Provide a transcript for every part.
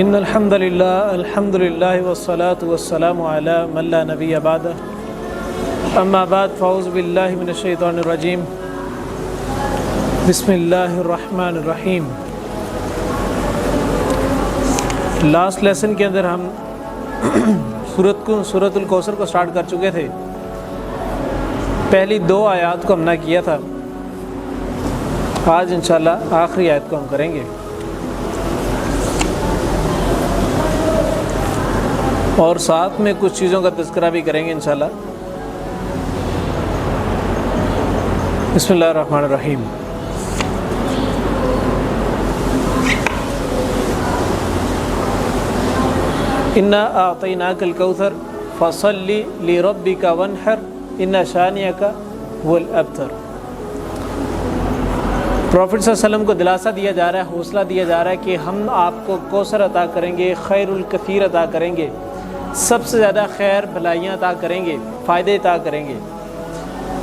ان الحمد للہ والصلاة والسلام علی من لا نبی بعدہ اما بعد فاعوذ باللہ من الشیطان الرجیم بسم اللہ الرحمن الرحیم۔ لاسٹ لیسن کے اندر ہم سورۃ الکوثر کو سٹارٹ کر چکے تھے۔ پہلی 2 آیات کو ہم نے کیا تھا، آج انشاءاللہ آخری آیت کو ہم کریں گے اور ساتھ میں کچھ چیزوں کا تذکرہ بھی کریں گے انشاءاللہ۔ بسم اللہ الرحمن الرحیم۔ انا اعطیناک الکوثر فصل لربک وانحر ان شانئک هو الابتر۔ پروفٹ صلی اللہ علیہ وسلم کو دلاسا دیا جا رہا ہے، حوصلہ دیا جا رہا ہے کہ ہم آپ کو کوثر عطا کریں گے، خیر الکثیر عطا کریں گے، سب سے زیادہ خیر بھلائیاں عطا کریں گے، فائدے عطا کریں گے۔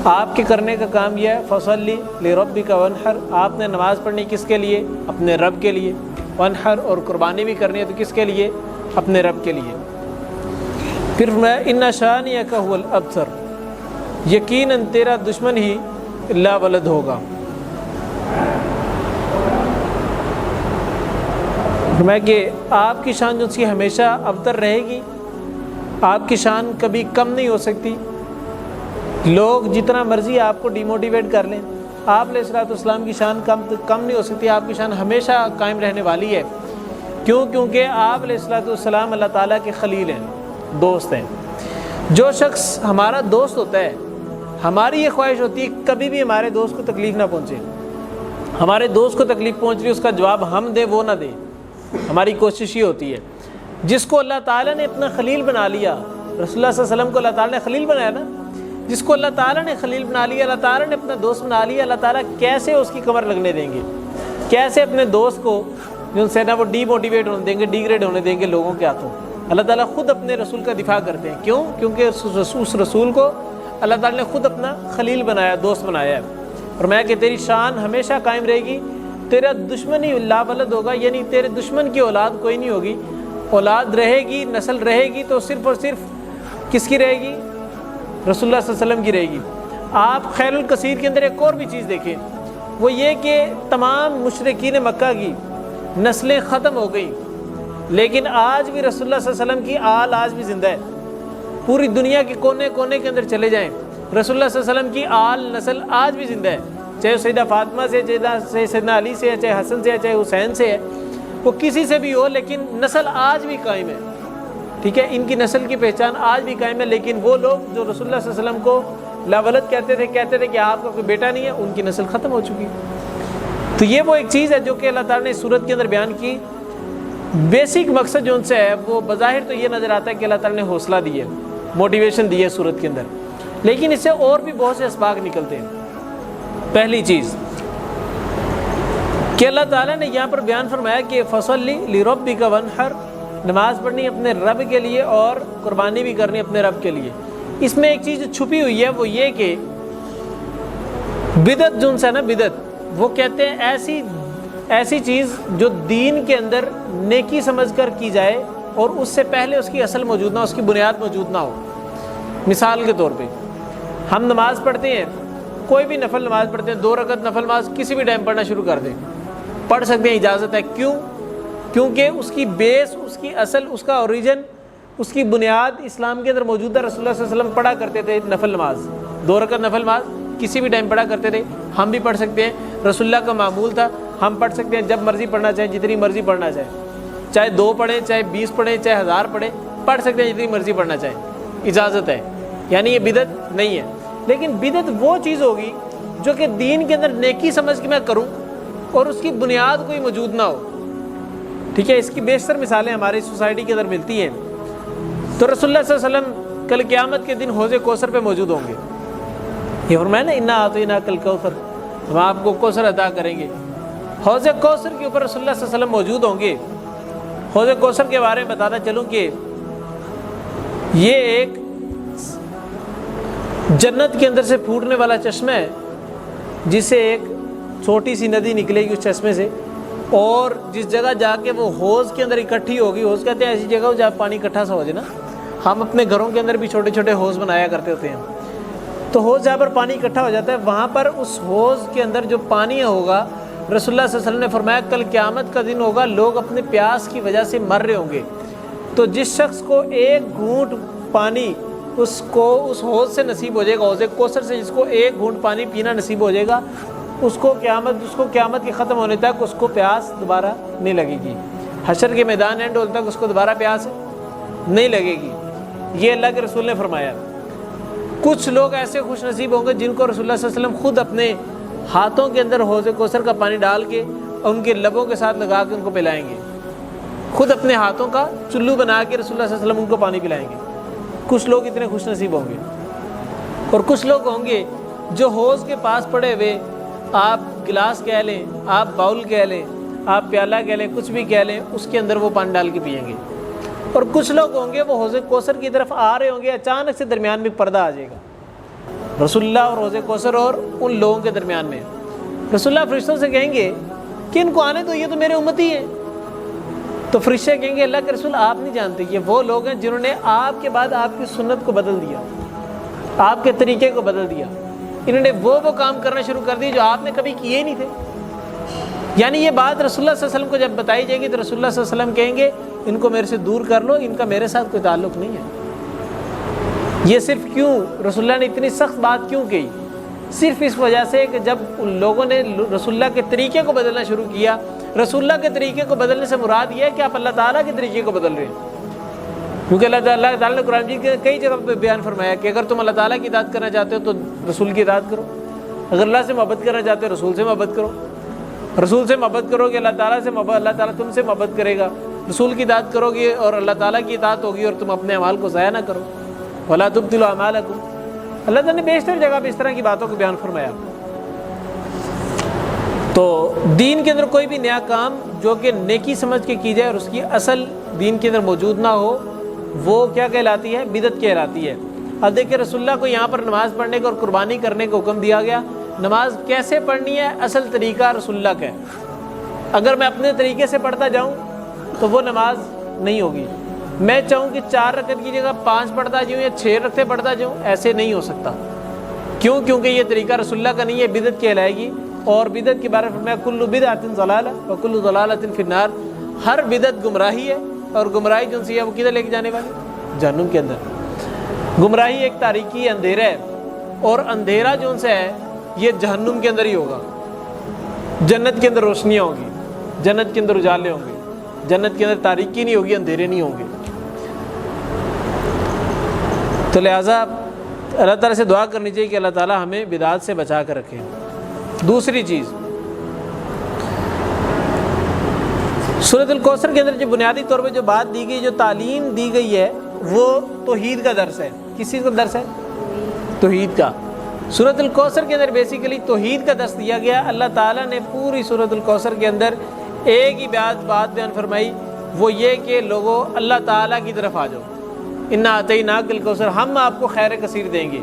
آپ کے کرنے کا کام یہ ہے، فصلی لربک وانحر، آپ نے نماز پڑھنی کس کے لیے؟ اپنے رب کے لیے۔ وانحر، اور قربانی بھی کرنی ہے تو کس کے لیے؟ اپنے رب کے لیے۔ پھر فرمایا ان شانئک هو الابتر، یقیناً تیرا دشمن ہی لا ولد ہوگا۔ فرمایا کہ آپ کی شان جو سی ہمیشہ ابتر رہے گی، آپ کی شان کبھی کم نہیں ہو سکتی۔ لوگ جتنا مرضی آپ کو ڈیموٹیویٹ کر لیں، آپ علیہ الصلوۃ والسلام کی شان کم نہیں ہو سکتی، آپ کی شان ہمیشہ قائم رہنے والی ہے۔ کیونکہ آپ علیہ الصلوۃ والسلام اللہ تعالیٰ کے خلیل ہیں، دوست ہیں۔ جو شخص ہمارا دوست ہوتا ہے، ہماری یہ خواہش ہوتی ہے کبھی بھی ہمارے دوست کو تکلیف نہ پہنچے، ہمارے دوست کو تکلیف پہنچ رہی ہے اس کا جواب ہم دیں وہ نہ دیں، ہماری کوشش یہ ہوتی ہے۔ جس کو اللہ تعالیٰ نے اپنا خلیل بنا لیا، رسول اللہ صلی اللہ علیہ وسلم کو اللہ تعالیٰ نے خلیل بنایا نا، جس کو اللہ تعالیٰ نے خلیل بنا لیا، اللہ تعالیٰ نے اپنا دوست بنا لیا، اللہ تعالیٰ کیسے اس کی کمر لگنے دیں گے؟ کیسے اپنے دوست کو جو ان سے نا وہ ڈی موٹیویٹ ہونے دیں گے، ڈیگریڈ ہونے دیں گے لوگوں کے ہاتھوں؟ اللہ تعالیٰ خود اپنے رسول کا دفاع کرتے ہیں۔ کیوں؟ کیونکہ اس رسول کو اللہ تعالیٰ نے خود اپنا خلیل بنایا، دوست بنایا ہے۔ فرمایا کہ تیری شان ہمیشہ قائم رہے گی، تیرا دشمن ہی لا ولد ہوگا، یعنی تیرے دشمن کی اولاد کوئی نہیں ہوگی۔ اولاد رہے گی، نسل رہے گی تو صرف اور صرف کس کی رہے گی؟ رسول اللہ صلی اللہ علیہ وسلم کی رہے گی۔ آپ خیر الکثیر کے اندر ایک اور بھی چیز دیکھیں، وہ یہ کہ تمام مشرکین مکہ کی نسلیں ختم ہو گئیں، لیکن آج بھی رسول اللہ صلی اللہ علیہ وسلم کی آل آج بھی زندہ ہے۔ پوری دنیا کے کونے کونے کے اندر چلے جائیں، رسول اللہ صلی اللہ علیہ وسلم کی آل نسل آج بھی زندہ ہے، چاہے سیدہ فاطمہ سے، چاہے سیدنا علی سے ہے، چاہے حسن سے ہے، چاہے حسین سے ہے، وہ کسی سے بھی ہو، لیکن نسل آج بھی قائم ہے۔ ٹھیک ہے، ان کی نسل کی پہچان آج بھی قائم ہے۔ لیکن وہ لوگ جو رسول اللہ صلی اللہ علیہ وسلم کو لا ولد کہتے تھے کہ آپ کا کوئی بیٹا نہیں ہے، ان کی نسل ختم ہو چکی۔ تو یہ وہ ایک چیز ہے جو کہ اللہ تعالیٰ نے اس صورت کے اندر بیان کی۔ بیسک مقصد جو ان سے ہے وہ بظاہر تو یہ نظر آتا ہے کہ اللہ تعالیٰ نے حوصلہ دی ہے، موٹیویشن دی ہے صورت کے اندر، لیکن اس سے اور بھی بہت سے اسباق نکلتے ہیں۔ پہلی چیز کہ اللہ تعالیٰ نے یہاں پر بیان فرمایا کہ فصلی لربک وانحر، نماز پڑھنی اپنے رب کے لیے اور قربانی بھی کرنی اپنے رب کے لیے۔ اس میں ایک چیز چھپی ہوئی ہے، وہ یہ کہ بدعت جو ہے نا، بدعت وہ کہتے ہیں ایسی چیز جو دین کے اندر نیکی سمجھ کر کی جائے اور اس سے پہلے اس کی اصل موجود نہ ہو، اس کی بنیاد موجود نہ ہو۔ مثال کے طور پہ ہم نماز پڑھتے ہیں، کوئی بھی نفل نماز پڑھتے ہیں، 2 رکعت نفل نماز کسی بھی ٹائم پڑھنا شروع کر دیں، پڑھ سکتے ہیں، اجازت ہے۔ کیوں؟ کیونکہ اس کی بیس، اس کی اصل، اس کا اوریجن، اس کی بنیاد اسلام کے اندر موجود ہے۔ رسول اللہ صلی اللہ علیہ وسلم پڑھا کرتے تھے نفل نماز، 2 رکعت نفل نماز کسی بھی ٹائم پڑھا کرتے تھے، ہم بھی پڑھ سکتے ہیں۔ رسول اللہ کا معمول تھا، ہم پڑھ سکتے ہیں جب مرضی پڑھنا چاہیں، جتنی مرضی پڑھنا چاہیں، چاہے 2 پڑھیں، چاہے 20 پڑھیں، چاہے 1000 پڑھیں، پڑھ سکتے ہیں جتنی مرضی پڑھنا چاہیں، اجازت ہے۔ یعنی یہ بدعت نہیں ہے۔ لیکن بدعت وہ چیز ہوگی جو کہ دین کے اندر نیکی سمجھ کے میں کروں اور اس کی بنیاد کوئی موجود نہ ہو۔ ٹھیک ہے، اس کی بیشتر مثالیں ہماری سوسائٹی کے اندر ملتی ہیں۔ تو رسول اللہ صلی اللہ علیہ وسلم کل قیامت کے دن حوض کوثر پہ موجود ہوں گے۔ یہ فرمایا نا انا اعطیناک الکوثر، ہم آپ کو کوثر عطا کریں گے۔ حوض کوثر کے اوپر رسول اللہ صلی اللہ علیہ وسلم موجود ہوں گے۔ حوض کوثر کے بارے میں بتاتا چلوں کہ یہ ایک جنت کے اندر سے پھوٹنے والا چشمہ ہے، جس سے ایک چھوٹی سی ندی نکلے گی اس چشمے سے، اور جس جگہ جا کے وہ حوض کے اندر اکٹھی ہوگی، حوض کہتے ہیں ایسی جگہ ہو جہاں پانی اکٹھا سا ہو جائے نا، ہم اپنے گھروں کے اندر بھی چھوٹے چھوٹے حوض بنایا کرتے ہوتے ہیں، تو حوض جہاں پر پانی اکٹھا ہو جاتا ہے وہاں پر اس حوض کے اندر جو پانی ہوگا، رسول اللہ صلی اللہ علیہ وسلم نے فرمایا کل قیامت کا دن ہوگا، لوگ اپنے پیاس کی وجہ سے مر رہے ہوں گے، تو جس شخص کو ایک گھونٹ پانی اس حوض سے نصیب ہو جائے گا، حوض کوثر سے جس کو ایک گھونٹ پانی پینا نصیب ہو جائے گا، اس کو قیامت کے ختم ہونے تک اس کو پیاس دوبارہ نہیں لگے گی، حشر کے میدان اینڈ ہونے تک اس کو دوبارہ پیاس نہیں لگے گی۔ یہ اللہ کے رسول نے فرمایا۔ کچھ لوگ ایسے خوش نصیب ہوں گے جن کو رسول اللہ صلی اللہ علیہ وسلم خود اپنے ہاتھوں کے اندر حوض کوثر کا پانی ڈال کے اور ان کے لبوں کے ساتھ لگا کے ان کو پلائیں گے، خود اپنے ہاتھوں کا چلو بنا کے رسول اللہ صلی اللہ علیہ وسلم ان کو پانی پلائیں گے۔ کچھ لوگ اتنے خوش نصیب ہوں گے، اور کچھ لوگ ہوں گے جو حوض کے پاس پڑے ہوئے، آپ گلاس کہہ لیں، آپ باؤل کہہ لیں، آپ پیالہ کہہ لیں، کچھ بھی کہہ لیں، اس کے اندر وہ پانی ڈال کے پئیں گے۔ اور کچھ لوگ ہوں گے وہ حوض کوثر کی طرف آ رہے ہوں گے، اچانک سے درمیان میں پردہ آ جائے گا رسول اللہ اور حوض کوثر اور ان لوگوں کے درمیان میں۔ رسول اللہ فرشتوں سے کہیں گے کہ ان کو آنے دو، یہ تو میرے امتی ہیں۔ تو فرشتے کہیں گے اللہ کے رسول آپ نہیں جانتے، یہ وہ لوگ ہیں جنہوں نے آپ کے بعد آپ کی سنت کو بدل دیا، آپ کے طریقے کو بدل دیا، انہوں نے وہ کام کرنا شروع کر دیے جو آپ نے کبھی کیے ہی نہیں تھے۔ یعنی یہ بات رسول اللہ صلی اللہ علیہ وسلم کو جب بتائی جائے گی تو رسول اللہ صلی اللہ علیہ وسلم کہیں گے ان کو میرے سے دور کر لو، ان کا میرے ساتھ کوئی تعلق نہیں ہے۔ یہ صرف کیوں رسول اللہ نے اتنی سخت بات کیوں کی؟ صرف اس وجہ سے کہ جب ان لوگوں نے رسول اللہ کے طریقے کو بدلنا شروع کیا، رسول اللہ کے طریقے کو بدلنے سے مراد یہ ہے کہ آپ اللہ تعالیٰ کے طریقے کو بدل رہے ہیں، کیونکہ اللہ تعالیٰ نے قرآن مجید کے کئی جگہ پہ بیان فرمایا کہ اگر تم اللہ تعالیٰ کی اطاعت کرنا چاہتے ہو تو رسول کی اطاعت کرو، اگر اللہ سے محبت کرنا چاہتے ہو رسول سے محبت کرو، رسول سے محبت کرو گے اللہ تعالیٰ تم سے محبت کرے گا، رسول کی اطاعت کرو گے اور اللہ تعالیٰ کی اطاعت ہوگی اور تم اپنے اعمال کو ضائع نہ کرو، وَلَا تُبْطِلُوا أَعْمَالَكُمْ۔ اللہ تعالیٰ نے بیشتر جگہ پہ اس طرح کی باتوں کو بیان فرمایا۔ تو دین کے اندر کوئی بھی نیا کام جو کہ نیکی سمجھ کے کی جائے اور اس کی اصل دین کے اندر موجود نہ ہو، وہ کیا کہلاتی ہے؟ بدعت کہلاتی ہے۔ اب دیکھیں رسول اللہ کو یہاں پر نماز پڑھنے کا اور قربانی کرنے کا حکم دیا گیا، نماز کیسے پڑھنی ہے اصل طریقہ رسول اللہ کا ہے۔ اگر میں اپنے طریقے سے پڑھتا جاؤں تو وہ نماز نہیں ہوگی، میں چاہوں کہ 4 رکعت کی جگہ 5 پڑھتا جاؤں یا 6 رکعتیں پڑھتا جاؤں، ایسے نہیں ہو سکتا۔ کیوں؟ کیونکہ یہ طریقہ رسول اللہ کا نہیں ہے، بدعت کہلائے گی۔ اور بدعت کے بارے میں فرمایا کل بدعۃ ضلالہ وکل ضلالۃ فی النار، ہر بدعت گمراہی ہے، اور گمراہی جو سی ہے وہ کدھر لے کے جانے والی؟ جہنم کے اندر۔ گمراہی ایک تاریکی اندھیرا ہے، اور اندھیرا جو سے ہے یہ جہنم کے اندر ہی ہوگا، جنت کے اندر روشنیاں ہوں گی، جنت کے اندر اجالے ہوں گے، جنت کے اندر تاریکی نہیں ہوگی، اندھیرے نہیں ہوں گے۔ تو لہٰذا اللہ تعالیٰ سے دعا کرنی چاہیے کہ اللہ تعالیٰ ہمیں بدعات سے بچا کر رکھے۔ دوسری چیز، سورۃ الکوثر کے اندر جو بنیادی طور پہ جو بات دی گئی، جو تعلیم دی گئی ہے، وہ توحید کا درس ہے۔ کس چیز کا درس ہے؟ توحید کا۔ سورۃ الکوثر کے اندر بیسیکلی توحید کا درس دیا گیا۔ اللہ تعالیٰ نے پوری سورۃ الکوثر کے اندر ایک ہی بات بیان فرمائی، وہ یہ کہ لوگوں اللہ تعالیٰ کی طرف آ جاؤ، انا اعطیناک الکوثر، ہم آپ کو خیر کثیر دیں گے۔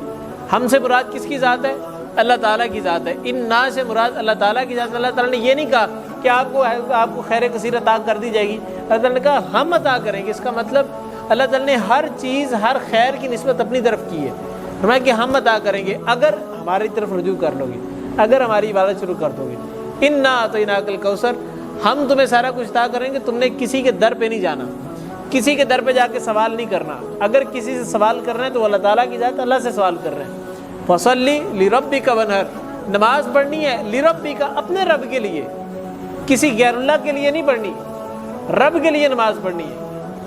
ہم سے مراد کس کی ذات ہے؟ اللہ تعالیٰ کی ذات ہے۔ انا سے مراد اللہ تعالیٰ کی ذات ہے۔ اللہ تعالیٰ نے یہ نہیں کہا کہ آپ کو خیر کثیر عطا کر دی جائے گی، اللہ تعالیٰ نے کہا ہم عطا کریں گے۔ اس کا مطلب اللہ تعالیٰ نے ہر چیز، ہر خیر کی نسبت اپنی طرف کی ہے، فرمایا کہ ہم عطا کریں گے اگر ہماری طرف رجوع کر لو گے، اگر ہماری عبادت شروع کر دو گے۔ انا اعطیناک الکوثر، ہم تمہیں سارا کچھ عطا کریں گے، تم نے کسی کے در پہ نہیں جانا، کسی کے در پہ جا کے سوال نہیں کرنا۔ اگر کسی سے سوال کر رہے ہیں تو وہ اللہ تعالیٰ کی ذات، اللہ سے سوال کر رہے ہیں۔ فصلی لربک وانحر، نماز پڑھنی ہے لربک، اپنے رب کے لیے، کسی غیر اللہ کے لیے نہیں پڑھنی، رب کے لیے نماز پڑھنی ہے۔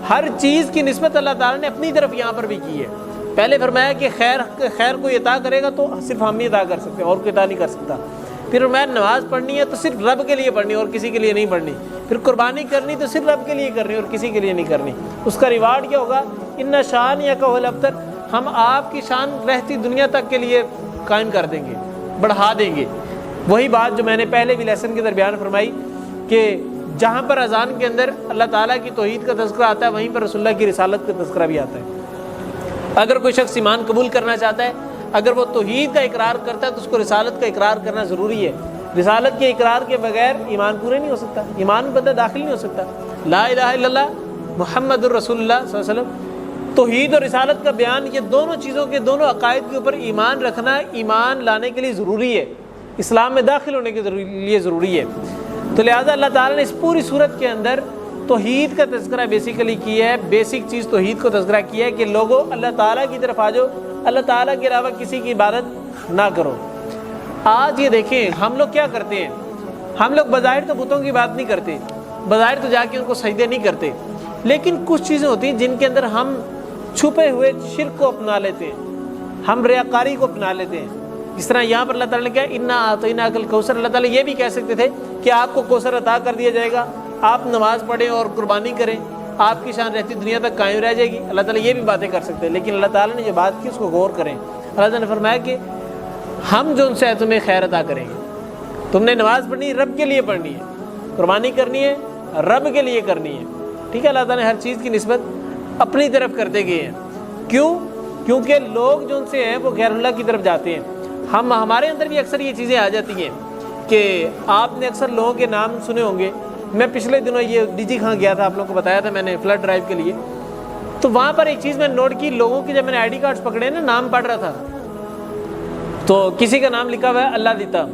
ہر چیز کی نسبت اللہ تعالیٰ نے اپنی طرف یہاں پر بھی کی ہے۔ پہلے فرمایا کہ خیر کوئی عطا کرے گا تو صرف ہم ہی عطا کر سکتے ہیں، اور کوئی عطا نہیں کر سکتا۔ پھر فرمایا نماز پڑھنی ہے تو صرف رب کے لیے پڑھنی اور کسی کے لیے نہیں پڑھنی۔ پھر قربانی کرنی تو صرف رب کے لیے کرنی اور کسی کے لیے نہیں کرنی۔ اس کا ریوارڈ کیا ہوگا؟ ان شانک هو الابتر، ہم آپ کی شان رہتی دنیا تک کے لیے قائم کر دیں گے، بڑھا دیں گے۔ وہی بات جو میں نے پہلے بھی لیسن کے درمیان فرمائی کہ جہاں پر اذان کے اندر اللہ تعالیٰ کی توحید کا تذکرہ آتا ہے، وہیں پر رسول اللہ کی رسالت کا تذکرہ بھی آتا ہے۔ اگر کوئی شخص ایمان قبول کرنا چاہتا ہے، اگر وہ توحید کا اقرار کرتا ہے تو اس کو رسالت کا اقرار کرنا ضروری ہے۔ رسالت کے اقرار کے بغیر ایمان پورے نہیں ہو سکتا، ایمان بندہ داخل نہیں ہو سکتا۔ لا الہ الا اللہ محمد الرسول اللہ صلی اللہ علیہ وسلم، توحید اور رسالت کا بیان، یہ دونوں چیزوں کے، دونوں عقائد کے اوپر ایمان رکھنا ایمان لانے کے لیے ضروری ہے، اسلام میں داخل ہونے کے لیے ضروری ہے۔ تو لہٰذا اللہ تعالیٰ نے اس پوری صورت کے اندر توحید کا تذکرہ بیسیکلی کیا ہے، بیسک چیز توحید کو تذکرہ کیا ہے کہ لوگوں اللہ تعالیٰ کی طرف آ جاؤ، اللہ تعالیٰ کے علاوہ کسی کی عبادت نہ کرو۔ آج یہ دیکھیں ہم لوگ کیا کرتے ہیں، ہم لوگ بظاہر تو بتوں کی بات نہیں کرتے، بظاہر تو جا کے ان کو سجدے نہیں کرتے، لیکن کچھ چیزیں ہوتی ہیں جن کے اندر ہم چھپے ہوئے شرک کو اپنا لیتے ہیں، ہم ریاکاری کو اپنا لیتے ہیں۔ جس طرح یہاں پر اللہ تعالیٰ نے کہا انا اعطیناک الکوثر، اللہ تعالیٰ یہ بھی کہہ سکتے تھے کہ آپ کو کوثر عطا کر دیا جائے گا، آپ نماز پڑھیں اور قربانی کریں، آپ کی شان رہتی دنیا تک قائم رہ جائے گی، اللہ تعالیٰ یہ بھی باتیں کر سکتے ہیں، لیکن اللہ تعالیٰ نے جو بات کی اس کو غور کریں۔ اللہ تعالیٰ نے فرمایا کہ ہم جو ان سے تمہیں خیر عطا کریں گے، تم نے نماز پڑھنی ہے رب کے لیے پڑھنی ہے، قربانی کرنی ہے رب کے لیے کرنی ہے، ٹھیک ہے۔ اللہ تعالیٰ نے ہر چیز کی نسبت اپنی طرف کرتے گئے ہیں، کیوں؟ کیونکہ لوگ جو ان سے ہیں وہ غیر اللہ کی طرف جاتے ہیں۔ ہمارے اندر بھی اکثر یہ چیزیں آ جاتی ہیں کہ آپ نے اکثر لوگوں کے نام سنے ہوں گے۔ میں پچھلے دنوں یہ ڈی جی خان گیا تھا، آپ لوگوں کو بتایا تھا میں نے، فلڈ ڈرائیو کے لیے، تو وہاں پر ایک چیز میں نے نوٹ کی، لوگوں کی جب میں نے آئی ڈی کارڈز پکڑے نا، نام پڑھ رہا تھا تو کسی کا نام لکھا ہوا ہے اللہ دیتا،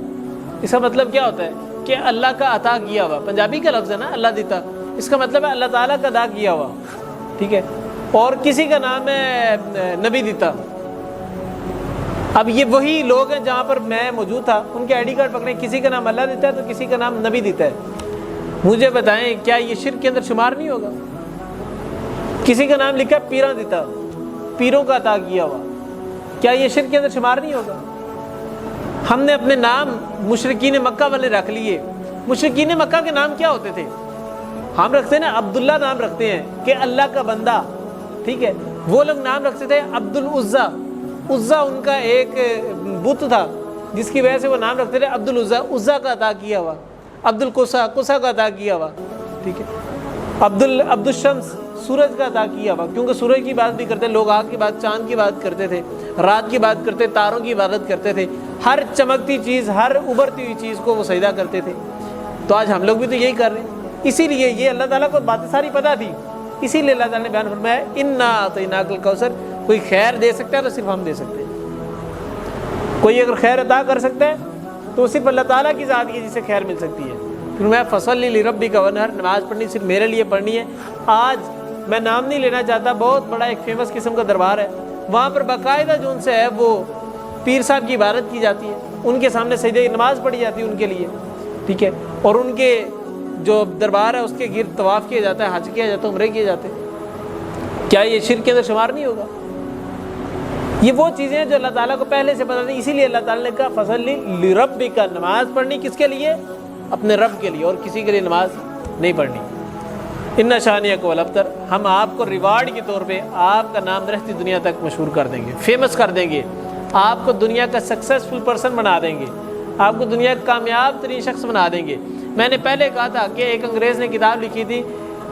اس کا مطلب کیا ہوتا ہے کہ اللہ کا عطا کیا ہوا، پنجابی کا لفظ ہے نا اللہ دیتا، اس کا مطلب ہے اللہ تعالیٰ کا عطا کیا ہوا، ٹھیک ہے۔ اور کسی کا نام ہے نبی دیتا۔ اب یہ وہی لوگ ہیں جہاں پر میں موجود تھا، ان کے آئی ڈی کارڈ پکڑے، کسی کا نام اللہ دیتا ہے تو کسی کا نام نبی دیتا ہے۔ مجھے بتائیں کیا یہ شرک کے اندر شمار نہیں ہوگا؟ کسی کا نام لکھا پیراں دیتا، پیروں کا عطا کیا ہوا، کیا یہ شرک کے اندر شمار نہیں ہوگا؟ ہم نے اپنے نام مشرکین مکہ والے رکھ لیے۔ مشرکین مکہ کے نام کیا ہوتے تھے؟ ہم رکھتے ہیں نا عبداللہ، نام رکھتے ہیں کہ اللہ کا بندہ، ٹھیک ہے۔ وہ لوگ نام رکھتے تھے عبد العزا، عزا ان کا ایک بت تھا جس کی وجہ سے وہ نام رکھتے تھے عبد العزا، عزا کا عطا کیا ہوا، عبد القصا، قصا کا عطا کیا ہوا، ٹھیک ہے۔ عبد الشمس، سورج کا عطا کیا ہوا، کیونکہ سورج کی بات بھی کرتے لوگ، آگ کی بات، چاند کی بات کرتے تھے، رات کی بات کرتے، تاروں کی عبادت کرتے تھے، ہر چمکتی چیز، ہر ابھرتی ہوئی چیز کو وہ سجدہ کرتے تھے۔ تو آج ہم لوگ بھی تو یہی کر رہے ہیں۔ اسی لیے یہ اللہ تعالیٰ کو باتیں ساری پتہ تھی، اسی لیے اللہ تعالیٰ نے بیان فرمایا انا اعطیناک الکوثر، کوئی خیر دے سکتا ہے تو صرف ہم دے سکتے ہیں۔ کوئی اگر خیر عطا کر سکتا ہے تو صرف اللہ تعالیٰ کی ذات کی جسے خیر مل سکتی ہے۔ پھر میں فصلی لربک وانحر، نماز پڑھنی صرف میرے لیے پڑھنی ہے۔ آج میں نام نہیں لینا چاہتا، بہت بڑا ایک فیمس قسم کا دربار ہے، وہاں پر باقاعدہ جو ان سے ہے وہ پیر صاحب کی عبادت کی جاتی ہے، ان کے سامنے سجدے نماز پڑھی جاتی ہے ان کے لیے، ٹھیک ہے، اور ان کے جو دربار ہے اس کے گرد طواف کیا جاتا ہے، حج کیا جاتا ہے، عمرے کیے جاتے ہیں۔ کیا یہ شرک کے اندر شمار نہیں ہوگا؟ یہ وہ چیزیں ہیں جو اللہ تعالیٰ کو پہلے سے پتہ تھی، اسی لیے اللہ تعالیٰ نے کہا فصلی لربک، نماز پڑھنی کس کے لیے؟ اپنے رب کے لیے، اور کسی کے لیے نماز نہیں پڑھنی۔ ان شانیک والابتر، ہم آپ کو ریوارڈ کے طور پہ آپ کا نام رہتی دنیا تک مشہور کر دیں گے، فیمس کر دیں گے، آپ کو دنیا کا سکسیسفل پرسن بنا دیں گے، آپ کو دنیا کا کامیاب ترین شخص بنا دیں گے۔ میں نے پہلے کہا تھا کہ ایک انگریز نے کتاب لکھی تھی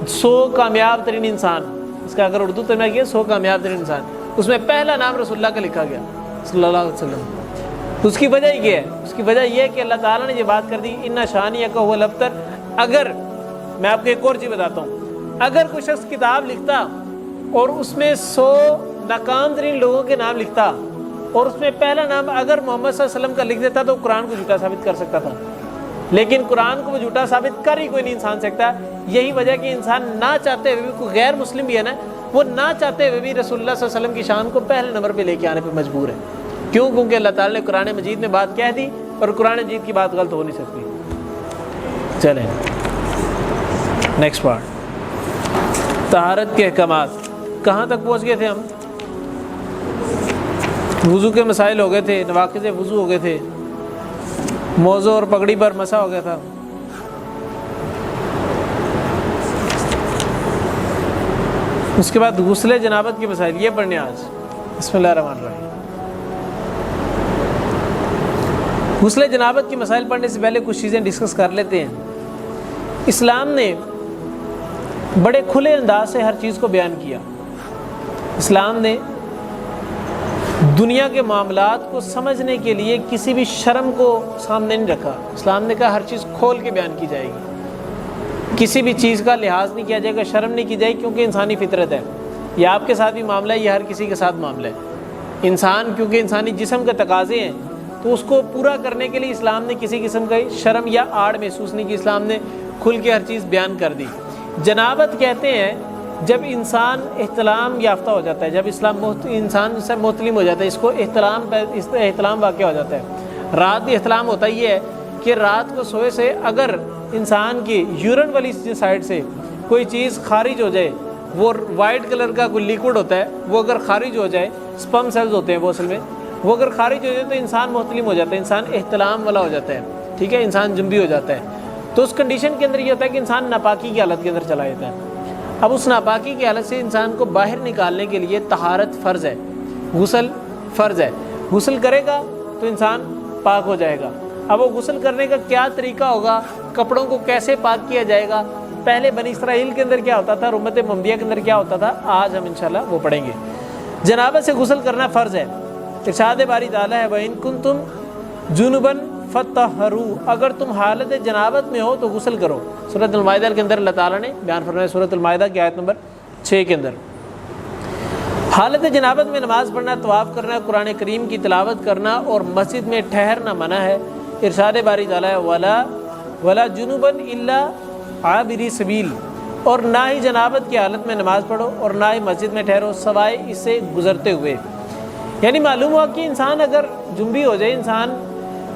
100 کامیاب ترین انسان، اس کا اگر اردو ترجمہ کیا 100 کامیاب ترین انسان، اس میں پہلا نام رسول اللہ کا لکھا گیا صلی اللہ علیہ وسلم۔ اس کی وجہ یہ ہے، اس کی وجہ یہ ہے کہ اللہ تعالیٰ نے یہ بات کر دی ان شانیک والابتر۔ اگر میں آپ کو ایک اور چیز بتاتا ہوں، اگر کوئی شخص کتاب لکھتا اور اس میں 100 ناکام ترین لوگوں کے نام لکھتا اور اس میں پہلا نام اگر محمد صلی اللہ علیہ وسلم کا لکھ دیتا تو قرآن کو جھوٹا ثابت کر سکتا تھا، لیکن قرآن کو وہ جھوٹا ثابت کر ہی کوئی نہیں انسان سکتا۔ یہی وجہ کہ انسان نہ چاہتے ہوئے بھی، کوئی غیر مسلم بھی ہے نا، وہ نہ چاہتے ہوئے بھی رسول اللہ صلی اللہ علیہ وسلم کی شان کو پہلے نمبر پہ لے کے آنے پہ مجبور ہے۔ کیوں؟ کیونکہ اللہ تعالیٰ نے قرآن مجید میں بات کہہ دی اور قرآن مجید کی بات غلط ہو نہیں سکتی۔ چلیں نیکسٹ پارٹ، طہارت کے احکامات۔ کہاں تک پہنچ گئے تھے ہم؟ وضو کے مسائل ہو گئے تھے، نواقض وضو ہو گئے تھے، موضوع اور پگڑی پر مسا ہو گیا تھا۔ اس کے بعد غسل جنابت کے مسائل، یہ پڑھنے آج۔ بسم اللہ الرحمن الرحیم۔ غسل جنابت کے مسائل پڑھنے سے پہلے کچھ چیزیں ڈسکس کر لیتے ہیں۔ اسلام نے بڑے کھلے انداز سے ہر چیز کو بیان کیا۔ اسلام نے دنیا کے معاملات کو سمجھنے کے لیے کسی بھی شرم کو سامنے نہیں رکھا۔ اسلام نے کہا ہر چیز کھول کے بیان کی جائے گی، کسی بھی چیز کا لحاظ نہیں کیا جائے گا، شرم نہیں کی جائے گی، کیونکہ انسانی فطرت ہے۔ یہ آپ کے ساتھ بھی معاملہ ہے، یہ ہر کسی کے ساتھ معاملہ ہے۔ انسان کیونکہ انسانی جسم کے تقاضے ہیں، تو اس کو پورا کرنے کے لیے اسلام نے کسی قسم کا شرم یا آڑ محسوس نہیں کی، اسلام نے کھل کے ہر چیز بیان کر دی۔ جنابت کہتے ہیں جب انسان احتلام یافتہ ہو جاتا ہے، جب انسان سے محتلم ہو جاتا ہے، اس کو احتلام واقع ہو جاتا ہے۔ رات احتلام ہوتا یہ ہے کہ رات کو سوئے سے اگر انسان کی یورین والی سائڈ سے کوئی چیز خارج ہو جائے، وہ وائٹ کلر کا کوئی لیکوڈ ہوتا ہے، وہ اگر خارج ہو جائے، سپرم سیلز ہوتے ہیں وہ اصل میں، وہ اگر خارج ہو جائے تو انسان محتلم ہو جاتا ہے، انسان احتلام والا ہو جاتا ہے، ٹھیک ہے، انسان جنبی ہو جاتا ہے۔ تو اس کنڈیشن کے اندر یہ ہوتا ہے کہ انسان ناپاکی کی حالت کے اندر چلا جاتا ہے۔ اب اس ناپاکی کی حالت سے انسان کو باہر نکالنے کے لیے طہارت فرض ہے، غسل فرض ہے۔ غسل کرے گا تو انسان پاک ہو جائے گا۔ اب وہ غسل کرنے کا کیا طریقہ ہوگا، کپڑوں کو کیسے پاک کیا جائے گا، پہلے بنی اسرائیل کے اندر کیا ہوتا تھا، امت محمدیہ کے اندر کیا ہوتا تھا، آج ہم انشاءاللہ وہ پڑھیں گے۔ جنابت سے غسل کرنا فرض ہے۔ ارشاد باری تعالیٰ ہے وَإِن كُنتُمْ جُنُبًا فَطَّهَّرُوا، اگر تم حالت جنابت میں ہو تو غسل کرو۔ سورۃ المائدہ کے اندر اللہ تعالیٰ نے بیان فرمایا، سورۃ المائدہ کی آیت نمبر 6 کے اندر۔ حالت جنابت میں نماز پڑھنا، طواف کرنا، قرآن کریم کی تلاوت کرنا اور مسجد میں ٹھہرنا منع ہے۔ ارشاد باری تعالیٰ ہے وَلَا جُنُبًا إِلَّا عَابِرِي سَبِيلٍ، اور نہ ہی جنابت کی حالت میں نماز پڑھو اور نہ ہی مسجد میں ٹھہرو سوائے اس سے گزرتے ہوئے۔ یعنی معلوم ہوا کہ انسان اگر جنبی ہو جائے، انسان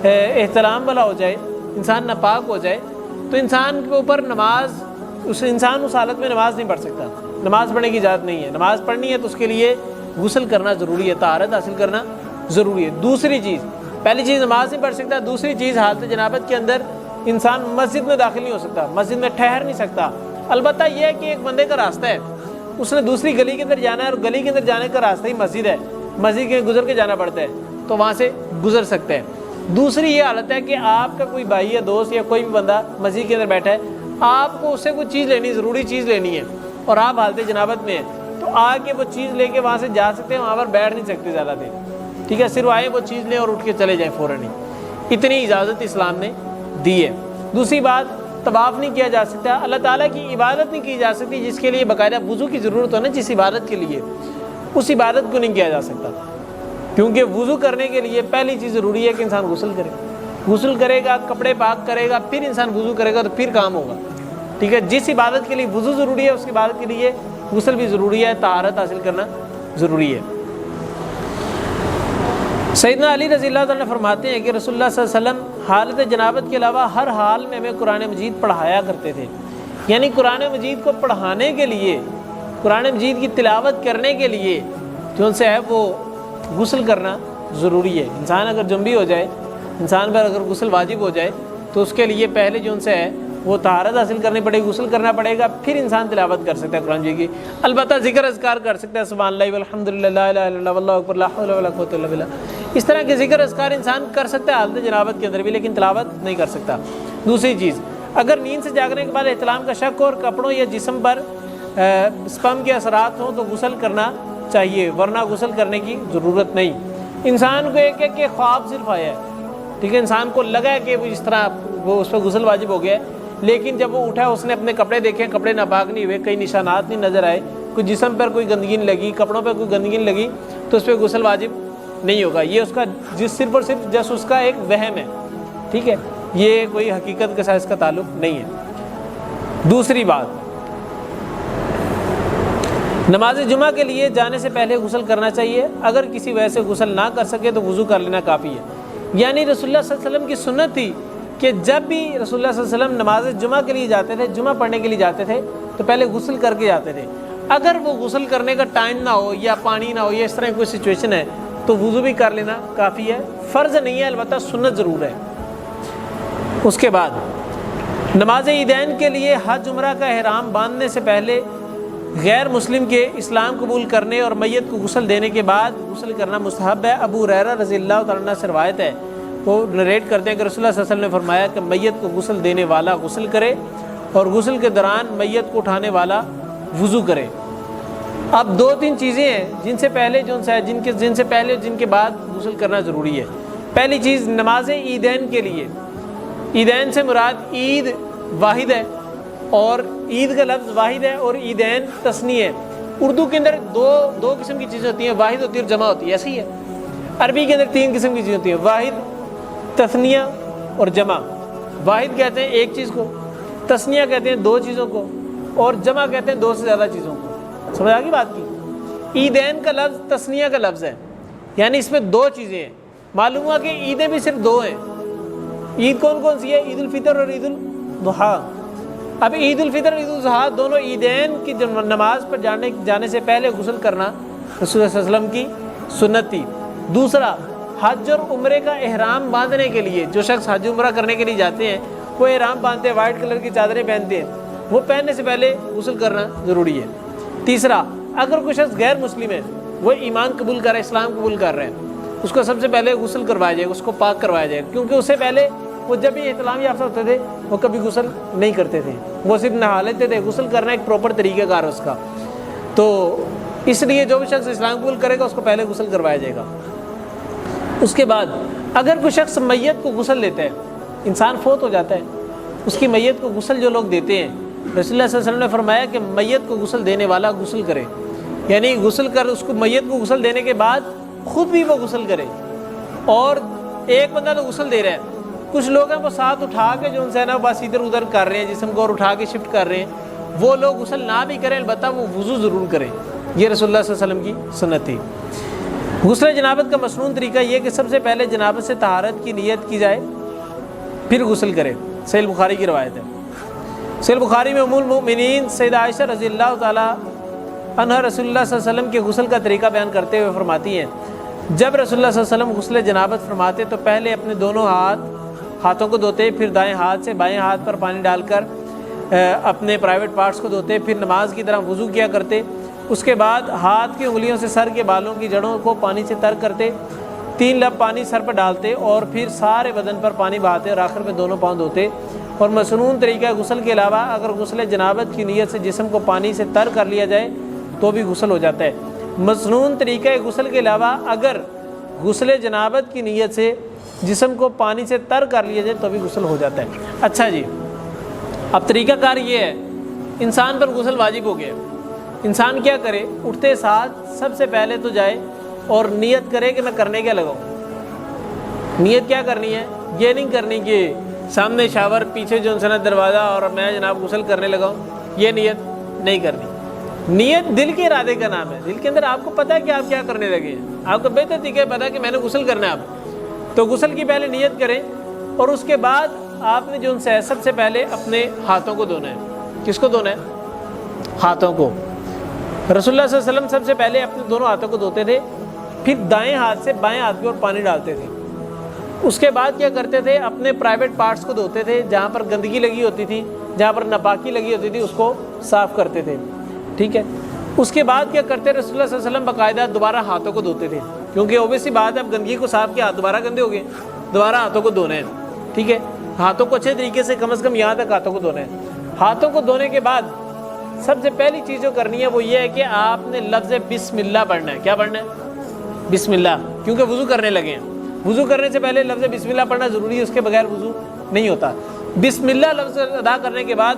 احتلام والا ہو جائے، انسان ناپاک ہو جائے، تو انسان کے اوپر انسان اس حالت میں نماز نہیں پڑھ سکتا، نماز پڑھنے کی اجازت نہیں ہے۔ نماز پڑھنی ہے تو اس کے لیے غسل کرنا ضروری ہے، طہارت حاصل کرنا ضروری ہے۔ دوسری چیز، پہلی چیز نماز نہیں پڑھ سکتا، دوسری چیز حالت جنابت کے اندر انسان مسجد میں داخل نہیں ہو سکتا، مسجد میں ٹھہر نہیں سکتا۔ البتہ یہ ہے کہ ایک بندے کا راستہ ہے، اس نے دوسری گلی کے اندر جانا ہے اور گلی کے اندر جانے کا راستہ ہی مسجد ہے، مسجد کے گزر کے جانا پڑتا ہے، تو وہاں سے گزر سکتے ہیں۔ دوسری یہ حالت ہے کہ آپ کا کوئی بھائی یا دوست یا کوئی بھی بندہ مسجد کے اندر بیٹھا ہے، آپ کو اس سے کوئی چیز لینی، ضروری چیز لینی ہے، اور آپ حالت جنابت میں ہیں، تو آ کے وہ چیز لے کے وہاں سے جا سکتے ہیں، وہاں پر بیٹھ نہیں سکتے زیادہ دیر، ٹھیک ہے، صرف آئے وہ چیز لیں اور اٹھ کے چلے جائیں فوراً ہی۔ اتنی اجازت اسلام نے دی ہے۔ دوسری بات، طواف نہیں کیا جا سکتا، اللہ تعالیٰ کی عبادت نہیں کی جا سکتی جس کے لیے باقاعدہ وضو کی ضرورت ہو نا، جس عبادت کے لیے، اس عبادت کو نہیں کیا جا سکتا، کیونکہ وضو کرنے کے لیے پہلی چیز ضروری ہے کہ انسان غسل کرے، غسل کرے گا، کپڑے پاک کرے گا، پھر انسان وضو کرے گا تو پھر کام ہوگا، ٹھیک ہے۔ جس عبادت کے لیے وضو ضروری ہے اس عبادت کے لیے غسل بھی ضروری ہے، طہارت حاصل کرنا ضروری ہے۔ سیدنا علی رضی اللہ عنہ فرماتے ہیں کہ رسول اللہ صلی اللہ علیہ وسلم حالت جنابت کے علاوہ ہر حال میں ہمیں قرآن مجید پڑھایا کرتے تھے، یعنی قرآن مجید کو پڑھانے کے لیے، قرآن مجید کی تلاوت کرنے کے لیے جو ان سے ہے وہ غسل کرنا ضروری ہے۔ انسان اگر جنبی ہو جائے، انسان پر اگر غسل واجب ہو جائے تو اس کے لیے پہلے جو ان سے ہے وہ طہارت حاصل کرنی پڑے گی، غسل کرنا پڑے گا، پھر انسان تلاوت کر سکتا ہے قرآن مجید کی۔ البتہ ذکر اذکار کر سکتا ہے، سبحان اللہ والحمد للہ لا الہ الا اللہ واللہ اکبر لا حول ولا قوۃ الا باللہ، اس طرح کے ذکر اذکار انسان کر سکتا ہے حالت جنابت کے اندر بھی، لیکن تلاوت نہیں کر سکتا۔ دوسری چیز، اگر نیند سے جاگنے کے بعد احتلام کا شک ہو اور کپڑوں یا جسم پر سپم کے اثرات ہوں تو غسل کرنا چاہیے، ورنہ غسل کرنے کی ضرورت نہیں۔ انسان کو ایک ہے کہ خواب صرف آیا ہے، ٹھیک ہے، انسان کو لگا ہے کہ وہ اس طرح وہ اس پہ غسل واجب ہو گیا ہے، لیکن جب وہ اٹھا اس نے اپنے کپڑے دیکھے، کپڑے ناپاک نہیں ہوئے، کئی نشانات نہیں نظر آئے، کوئی جسم پر کوئی گندگی نہیں لگی، کپڑوں پہ کوئی گندگی نہیں لگی، تو اس پہ غسل واجب نہیں ہوگا۔ یہ اس کا صرف اور صرف جس اس کا ایک وہم ہے، ٹھیک ہے، یہ کوئی حقیقت کے ساتھ اس کا تعلق نہیں ہے۔ دوسری بات، نماز جمعہ کے لیے جانے سے پہلے غسل کرنا چاہیے، اگر کسی وجہ سے غسل نہ کر سکے تو وضو کر لینا کافی ہے۔ یعنی رسول اللہ صلی اللہ علیہ وسلم کی سنت تھی کہ جب بھی رسول اللہ صلی اللہ علیہ وسلم نماز جمعہ کے لیے جاتے تھے، جمعہ پڑھنے کے لیے جاتے تھے، تو پہلے غسل کر کے جاتے تھے۔ اگر وہ غسل کرنے کا ٹائم نہ ہو یا پانی نہ ہو یا اس طرح کوئی سچویشن ہے تو وضو بھی کر لینا کافی ہے، فرض نہیں ہے، البتہ سنت ضرور ہے۔ اس کے بعد نماز عیدین کے لیے حج عمرہ کا احرام باندھنے سے پہلے غیر مسلم کے اسلام قبول کرنے اور میت کو غسل دینے کے بعد غسل کرنا مستحب ہے۔ ابو ہریرہ رضی اللہ تعالیٰ عنہ سے روایت ہے، وہ نریٹ کرتے ہیں کہ رسول اللہ صلی اللہ علیہ وسلم نے فرمایا کہ میت کو غسل دینے والا غسل کرے اور غسل کے دوران میت کو اٹھانے والا وضو کرے۔ اب دو تین چیزیں ہیں جن سے پہلے جن سے پہلے جن کے بعد غسل کرنا ضروری ہے۔ پہلی چیز نماز عیدین کے لیے، عیدین سے مراد عید واحد ہے، اور عید کا لفظ واحد ہے، اور عیدین تثنیہ ہے۔ اردو کے اندر دو قسم کی چیزیں ہوتی ہیں، واحد ہوتی ہے اور جمع ہوتی ہے، ایسی ہے۔ عربی کے اندر تین قسم کی چیزیں ہوتی ہیں، واحد، تثنیہ اور جمع۔ واحد کہتے ہیں ایک چیز کو، تثنیہ کہتے ہیں دو چیزوں کو، اور جمع کہتے ہیں دو سے زیادہ چیزوں کو۔ سمجھ آ گئی بات کی؟ عیدین کا لفظ تثنیہ کا لفظ ہے، یعنی اس میں دو چیزیں ہیں۔ معلوم ہوا کہ عیدیں بھی صرف دو ہیں۔ عید کون کون سی ہے؟ عید الفطر اور عید الاضحیٰ۔ اب عید الفطر اور عید الاضحیٰ دونوں عیدین کی نماز پر جانے سے پہلے غسل کرنا رسول اللہ صلی اللہ علیہ وسلم کی سنت تھی۔ دوسرا، حج اور عمرے کا احرام باندھنے کے لیے جو شخص حج عمرہ کرنے کے لیے جاتے ہیں وہ احرام باندھتے ہیں، وائٹ کلر کی چادریں پہنتے ہیں، وہ پہننے سے پہلے غسل کرنا ضروری ہے۔ تیسرا، اگر کوئی شخص غیر مسلم ہے، وہ ایمان قبول کر رہا ہے، اسلام قبول کر رہا ہے، اس کو سب سے پہلے غسل کروایا جائے، اس کو پاک کروایا جائے، کیونکہ اس سے پہلے وہ جب بھی احتلام یافتہ ہوتے تھے وہ کبھی غسل نہیں کرتے تھے، وہ صرف نہا لیتے تھے۔ غسل کرنا ایک پراپر طریقہ کار ہے اس کا، تو اس لیے جو بھی شخص اسلام قبول کرے گا اس کو پہلے غسل کروایا جائے گا۔ اس کے بعد اگر کوئی شخص میت کو غسل دیتا ہے، انسان فوت ہو جاتا ہے، اس کی میت کو غسل جو لوگ دیتے ہیں، رسول اللہ صلی اللہ علیہ وسلم نے فرمایا کہ میت کو غسل دینے والا غسل کرے، یعنی غسل کر اس کو میت کو غسل دینے کے بعد خود بھی وہ غسل کرے۔ اور ایک بندہ تو غسل دے رہا ہے، کچھ لوگ ہیں وہ ساتھ اٹھا کے جو ان سے نا بس ادھر ادھر کر رہے ہیں جسم کو، اور اٹھا کے شفٹ کر رہے ہیں، وہ لوگ غسل نہ بھی کریں، البتہ وہ وضو ضرور کریں۔ یہ رسول اللہ صلی اللہ علیہ وسلم کی سنت تھی۔ غسل جنابت کا مسنون طریقہ یہ کہ سب سے پہلے جنابت سے طہارت کی نیت کی جائے، پھر غسل کرے۔ صحیح بخاری کی روایت ہے۔ صحیح بخاری میں ام المؤمنین سیدہ عائشہ رضی اللہ تعالی عنہا رسول اللہ صلی اللہ علیہ وسلم کے غسل کا طریقہ بیان کرتے ہوئے فرماتی ہیں، جب رسول اللہ صلی اللہ علیہ وسلم غسل جنابت فرماتے تو پہلے اپنے دونوں ہاتھوں کو دھوتے، پھر دائیں ہاتھ سے بائیں ہاتھ پر پانی ڈال کر اپنے پرائیویٹ پارٹس کو دھوتے، پھر نماز کی طرح وضو کیا کرتے۔ اس کے بعد ہاتھ کی انگلیوں سے سر کے بالوں کی جڑوں کو پانی سے تر کرتے، 3 لب پانی سر پر ڈالتے، اور پھر سارے بدن پر پانی بہاتے، اور آخر میں دونوں پاؤں دھوتے۔ اور مسنون طریقہ غسل کے علاوہ اگر غسل جنابت کی نیت سے جسم کو پانی سے تر کر لیا جائے تو بھی غسل ہو جاتا ہے۔ مسنون طریقہ غسل کے علاوہ اگر غسل جنابت کی نیت سے جسم کو پانی سے تر کر لیا جائے تو بھی غسل ہو جاتا ہے۔ اچھا جی، اب طریقہ کار یہ ہے، انسان پر غسل واجب ہو گیا، انسان کیا کرے؟ اٹھتے ساتھ سب سے پہلے تو جائے اور نیت کرے کہ میں کرنے کیا لگاؤں۔ نیت کیا کرنی ہے؟ یہ نہیں کرنی کہ سامنے شاور، پیچھے جو انسان دروازہ، اور میں جناب غسل کرنے لگاؤں، یہ نیت نہیں کرنی۔ نیت دل کے ارادے کا نام ہے، دل کے اندر آپ کو پتہ ہے کہ آپ کیا کرنے لگے ہیں، آپ کو بہتر طریقہ پتہ ہے کہ میں نے غسل کرنا ہے اب، تو غسل کی پہلے نیت کریں، اور اس کے بعد آپ نے جو ان سے سب سے پہلے اپنے ہاتھوں کو دھونا ہے۔ کس کو دھونا ہے؟ ہاتھوں کو۔ رسول اللہ صلی اللہ علیہ وسلم سب سے پہلے اپنے دونوں ہاتھوں کو دھوتے تھے، پھر دائیں ہاتھ سے بائیں ہاتھ کی اور پانی ڈالتے تھے۔ اس کے بعد کیا کرتے تھے؟ اپنے پرائیویٹ پارٹس کو دھوتے تھے، جہاں پر گندگی لگی ہوتی تھی، جہاں پر ناپاکی لگی ہوتی تھی، اس کو صاف کرتے تھے، ٹھیک ہے۔ اس کے بعد کیا کرتے؟ رسول اللہ صلی اللہ علیہ وسلم باقاعدہ دوبارہ ہاتھوں کو دھوتے تھے، کیونکہ اوبیسلی بات ہے، اب گندگی کو صاف کیا، دوبارہ گندے ہو گئے، دوبارہ ہاتھوں کو دھونے ہیں، ٹھیک ہے۔ ہاتھوں کو اچھے طریقے سے کم از کم یہاں تک ہاتھوں کو دھونے ہیں۔ ہاتھوں کو دھونے کے بعد سب سے پہلی چیز جو کرنی ہے وہ یہ ہے کہ آپ نے لفظ بسم اللہ پڑھنا ہے۔ کیا پڑھنا ہے؟ بسم اللہ، کیونکہ وضو کرنے لگے ہیں۔ وضو کرنے سے پہلے لفظ بسم اللہ پڑھنا ضروری ہے، اس کے بغیر وضو نہیں ہوتا۔ بسم اللہ لفظ ادا کرنے کے بعد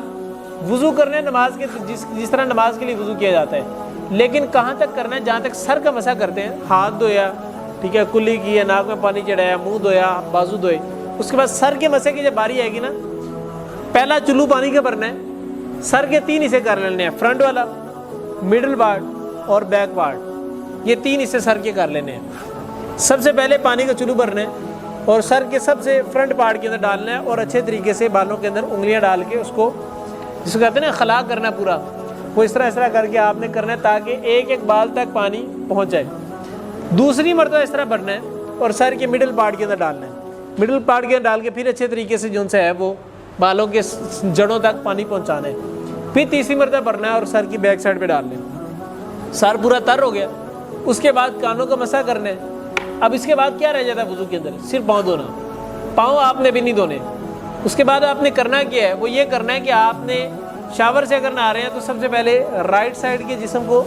وضو کرنے نماز کے جس طرح نماز کے لیے وضو کیا جاتا ہے، لیکن کہاں تک کرنا ہے؟ جہاں تک سر کا مسح کرتے ہیں، ہاتھ دھویا، ٹھیک ہے، کلی کی ہے، ناک میں پانی چڑھایا، منہ دھویا، بازو دھوئے، اس کے بعد سر کے مسح کی جب باری آئے گی نا، پہلا چلو پانی کا بھرنا ہے، سر کے 3 حصے کر لینے ہیں، فرنٹ والا، مڈل پارٹ اور بیک پارٹ، یہ 3 حصے سر کے کر لینے ہیں۔ سب سے پہلے پانی کا چلو بھرنا ہے اور سر کے سب سے فرنٹ پارٹ کے اندر ڈالنا ہے، اور اچھے طریقے سے بالوں کے اندر انگلیاں ڈال کے اس کو، جس کو کہتے ہیں نا خلا کرنا پورا، وہ اس طرح کر کے آپ نے کرنا ہے تاکہ ایک ایک بال تک پانی پہنچ جائے۔ دوسری مرتبہ اس طرح بھرنا ہے اور سر کے مڈل پارٹ کے اندر ڈالنا ہے، مڈل پارٹ کے اندر ڈال کے پھر اچھے طریقے سے جو ان سے ہے وہ بالوں کے جڑوں تک پانی پہنچانا ہے۔ پھر تیسری مرتبہ بھرنا ہے اور سر کی بیک سائڈ پہ ڈالنا ہے۔ سر پورا تر ہو گیا، اس کے بعد کانوں کا مسح کرنا ہے۔ اب اس کے بعد کیا رہ جاتا ہے وضو کے اندر؟ صرف پاؤں دھونا، پاؤں آپ نے بھی نہیں دھونے۔ اس کے بعد آپ نے کرنا کیا ہے؟ وہ یہ کرنا ہے کہ آپ نے شاور سے اگر نہا رہے ہیں تو سب سے پہلے رائٹ سائڈ کے جسم کو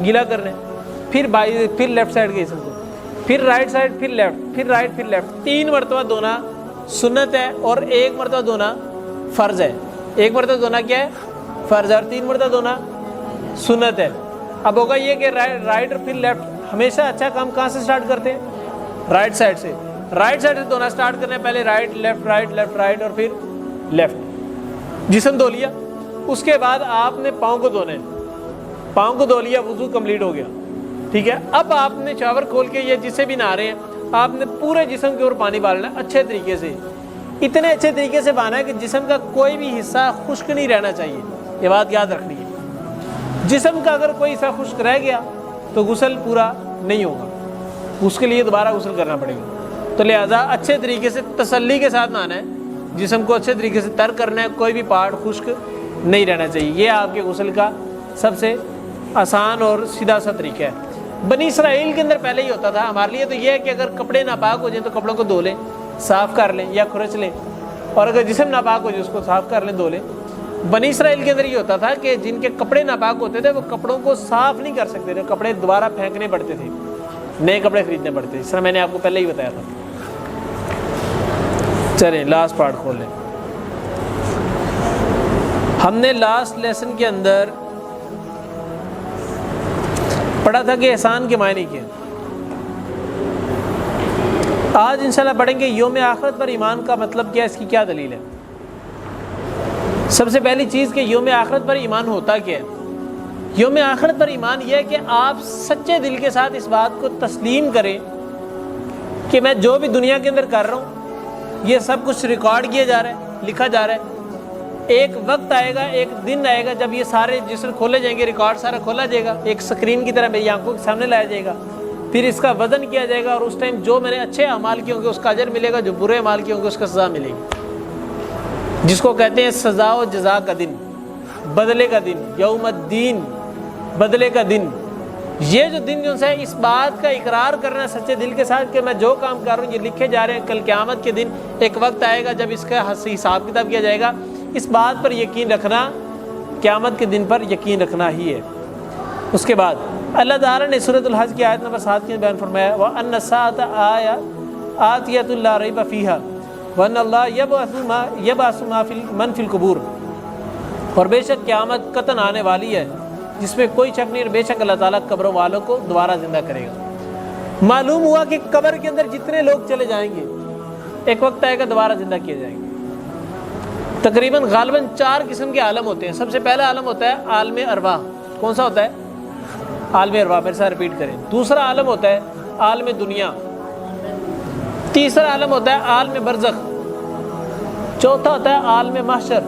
گیلا کرنا ہے، پھر لیفٹ سائڈ کے جسم کو، پھر رائٹ سائڈ، پھر لیفٹ، پھر رائٹ، پھر لیفٹ، 3 مرتبہ دھونا سنت ہے اور 1 مرتبہ دھونا فرض ہے۔ 1 مرتبہ دھونا کیا ہے؟ فرض ہے، اور 3 مرتبہ دھونا سنت ہے۔ اب ہوگا یہ کہ رائٹ اور پھر لیفٹ، ہمیشہ اچھا کام کہاں سے سٹارٹ کرتے ہیں؟ رائٹ سائڈ سے۔ رائٹ سائڈ سے دھونا سٹارٹ کرنا ہے، پہلے right left right left right اور پھر لیفٹ۔ جسم دھو لیا، اس کے بعد آپ نے پاؤں کو دھونا ہے، پاؤں کو دھو لیا، وضو کمپلیٹ ہو گیا، ٹھیک ہے۔ اب آپ نے شاور کھول کے یہ جسے بھی نہا رہے ہیں، آپ نے پورے جسم کے اوپر پانی ڈالنا ہے اچھے طریقے سے، اتنے اچھے طریقے سے بہانا ہے کہ جسم کا کوئی بھی حصہ خشک نہیں رہنا چاہیے، یہ بات یاد رکھنی ہے۔ جسم کا اگر کوئی حصہ خشک رہ گیا تو غسل پورا نہیں ہوگا، اس کے لیے دوبارہ غسل کرنا پڑے گا۔ تو لہٰذا اچھے طریقے سے تسلی کے ساتھ نہانا ہے، جسم کو اچھے طریقے سے تر کرنا ہے، کوئی بھی پارٹ خشک نہیں رہنا چاہیے۔ یہ آپ کے غسل کا سب سے آسان اور سیدھا سا طریقہ ہے۔ بنی اسرائیل کے اندر پہلے ہی ہوتا تھا، ہمارے لیے تو یہ ہے کہ اگر کپڑے ناپاک ہو جائیں تو کپڑوں کو دھو لیں، صاف کر لیں یا کھرچ لیں، اور اگر جسم ناپاک ہو جائے اس کو صاف کر لیں، دھو لیں۔ بنی اسرائیل کے اندر یہ ہوتا تھا کہ جن کے کپڑے ناپاک ہوتے تھے وہ کپڑوں کو صاف نہیں کر سکتے تھے، کپڑے دوبارہ پھینکنے پڑتے تھے، نئے کپڑے خریدنے پڑتے تھے، اس طرح میں نے آپ کو پہلے ہی بتایا تھا۔ چلیں لاسٹ پارٹ کھول لیں۔ ہم نے لاسٹ لیسن کے اندر پڑھا تھا کہ احسان کے معنی کیا، آج انشاءاللہ پڑھیں گے یوم آخرت پر ایمان کا مطلب کیا ہے، اس کی کیا دلیل ہے۔ سب سے پہلی چیز کہ یوم آخرت پر ایمان ہوتا کیا ہے۔ یوم آخرت پر ایمان یہ ہے کہ آپ سچے دل کے ساتھ اس بات کو تسلیم کریں کہ میں جو بھی دنیا کے اندر کر رہا ہوں یہ سب کچھ ریکارڈ کیا جا رہا ہے، لکھا جا رہا ہے۔ ایک وقت آئے گا، ایک دن آئے گا جب یہ سارے جسم کھولے جائیں گے، ریکارڈ سارا کھولا جائے گا، ایک سکرین کی طرح میری آنکھوں کے سامنے لایا جائے گا، پھر اس کا وزن کیا جائے گا، اور اس ٹائم جو میں نے اچھے اعمال کیے ہوں گے اس کا اجر ملے گا، جو برے اعمال کیے ہوں گے اس کا سزا ملے گی، جس کو کہتے ہیں سزا و جزا کا دن، بدلے کا دن، یوم الدین، بدلے کا دن۔ یہ جو دن جو ہے اس بات کا اقرار کرنا سچے دل کے ساتھ کہ میں جو کام کر رہا ہوں یہ لکھے جا رہے ہیں، کل قیامت کے دن ایک وقت آئے گا جب اس کا حساب کتاب کیا جائے گا، اس بات پر یقین رکھنا، قیامت کے دن پر یقین رکھنا ہی ہے۔ اس کے بعد اللہ تعالیٰ نے سورۃ الحج کی آیت نمبر 7 میں بیان فرمایا وَأَنَّ السَّاعَةَ آتِيَةٌ لَا رَيْبَ فِيهَا وَأَنَّ اللَّهَ يَبْعَثُ مَن فِي الْقُبُورِ، اور بے شک قیامت قطعاً آنے والی ہے جس میں کوئی شک نہیں، اور بے شک اللہ تعالیٰ قبروں والوں کو دوبارہ زندہ کرے گا۔ معلوم ہوا کہ قبر کے اندر جتنے لوگ چلے جائیں گے ایک وقت آئے گا دوبارہ زندہ کیے جائیں گے۔ تقریباً غالباً 4 قسم کے عالم ہوتے ہیں۔ سب سے پہلا عالم ہوتا ہے عالم ارواح، کون سا ہوتا ہے؟ عالم ارواح، میرے ساتھ ریپیٹ کریں۔ دوسرا عالم ہوتا ہے عالم دنیا، تیسرا عالم ہوتا ہے عالم برزخ، چوتھا ہوتا ہے عالم محشر۔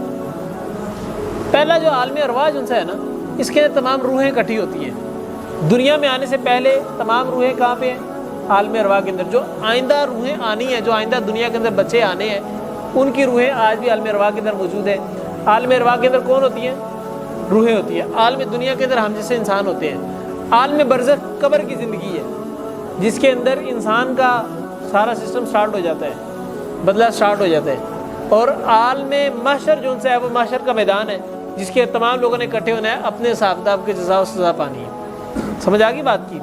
پہلا جو عالم ارواح جن سے ہے نا، اس کے اندر تمام روحیں اکٹھی ہوتی ہیں۔ دنیا میں آنے سے پہلے تمام روحیں کہاں پہ ہیں؟ عالم ارواح کے اندر۔ جو آئندہ روحیں آنی ہیں، جو آئندہ دنیا کے اندر بچے آنے ہیں، ان کی روحیں آج بھی عالم ارواح کے اندر موجود ہیں۔ عالم ارواح کے اندر کون ہوتی ہیں؟ روحیں ہوتی ہیں۔ عالم دنیا کے اندر ہم جیسے انسان ہوتے ہیں۔ عالم برزخ قبر کی زندگی ہے، جس کے اندر انسان کا سارا سسٹم سٹارٹ ہو جاتا ہے، بدلہ سٹارٹ ہو جاتا ہے۔ اور عالم محشر جو ان سے ہے وہ محشر کا میدان ہے، جس کے تمام لوگوں نے اکٹھے ہونا ہے، اپنے حساب کتاب کے جزا و سزا پانی ہے۔ سمجھ آ گئی بات کی؟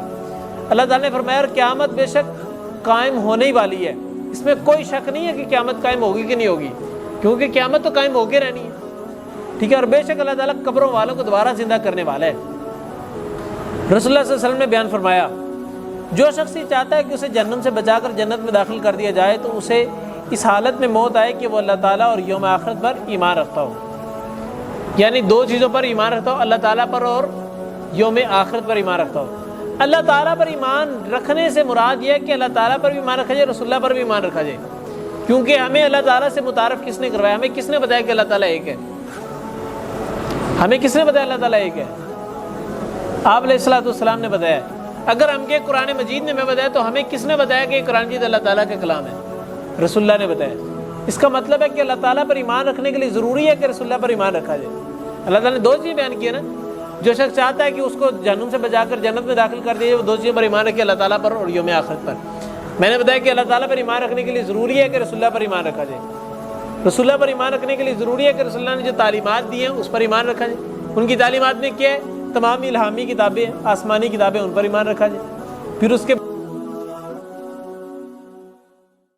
اللہ تعالیٰ نے فرمایا قیامت بے شک قائم ہونے ہی والی ہے، اس میں کوئی شک نہیں ہے کہ قیامت قائم ہوگی کہ نہیں ہوگی، کیونکہ قیامت تو قائم ہو کے رہنی ہے، ٹھیک ہے۔ اور بے شک اللہ تعالیٰ قبروں والوں کو دوبارہ زندہ کرنے والا ہے۔ رسول اللہ صلی اللہ علیہ وسلم نے بیان فرمایا جو شخص یہ چاہتا ہے کہ اسے جہنم سے بچا کر جنت میں داخل کر دیا جائے تو اسے اس حالت میں موت آئے کہ وہ اللہ تعالیٰ اور یوم آخرت پر ایمان رکھتا ہو، یعنی 2 چیزوں پر ایمان رکھتا ہو، اللہ تعالیٰ پر اور یوم آخرت پر ایمان رکھتا ہو۔ اللہ تعالیٰ پر ایمان رکھنے سے مراد یہ ہے کہ اللہ تعالیٰ پر بھی ایمان رکھا جائے، رسول اللہ پر بھی ایمان رکھا جائے، کیونکہ ہمیں اللہ تعالیٰ سے متعارف کس نے کروایا؟ ہمیں کس نے بتایا کہ اللہ تعالیٰ ایک ہے؟ ہمیں کس نے بتایا اللہ تعالیٰ ایک ہے؟ آپ علیہ الصلوۃ والسلام نے بتایا۔ اگر ہم کے قرآن مجید نے ہمیں بتایا تو ہمیں کس نے بتایا کہ قرآن مجید اللہ تعالیٰ کا کلام ہے؟ رسول اللہ نے بتایا۔ اس کا مطلب ہے کہ اللہ تعالیٰ پر ایمان رکھنے کے لیے ضروری ہے کہ رسول اللہ پر ایمان رکھا جائے۔ اللہ تعالیٰ نے 2 چیزیں بیان کی ہے نا، جو شخص چاہتا ہے کہ اس کو جہنم سے بچا کر جنت میں داخل کر دیا، وہ 2 چیزوں پر ایمان رکھے، اللہ تعالیٰ پر اور یوم آخرت پر۔ میں نے بتایا کہ اللہ تعالیٰ پر ایمان رکھنے کے لیے ضروری ہے کہ رسول اللہ پر ایمان رکھا جائے، رسول اللہ پر ایمان رکھنے کے لیے ضروری ہے کہ رسول اللہ نے جو تعلیمات دی ہیں اس پر ایمان رکھا جائے۔ ان کی تعلیمات میں کیا ہے تمام الہامی کتابیں آسمانی کتابیں ان پر ایمان رکھا جائے. پھر اس کے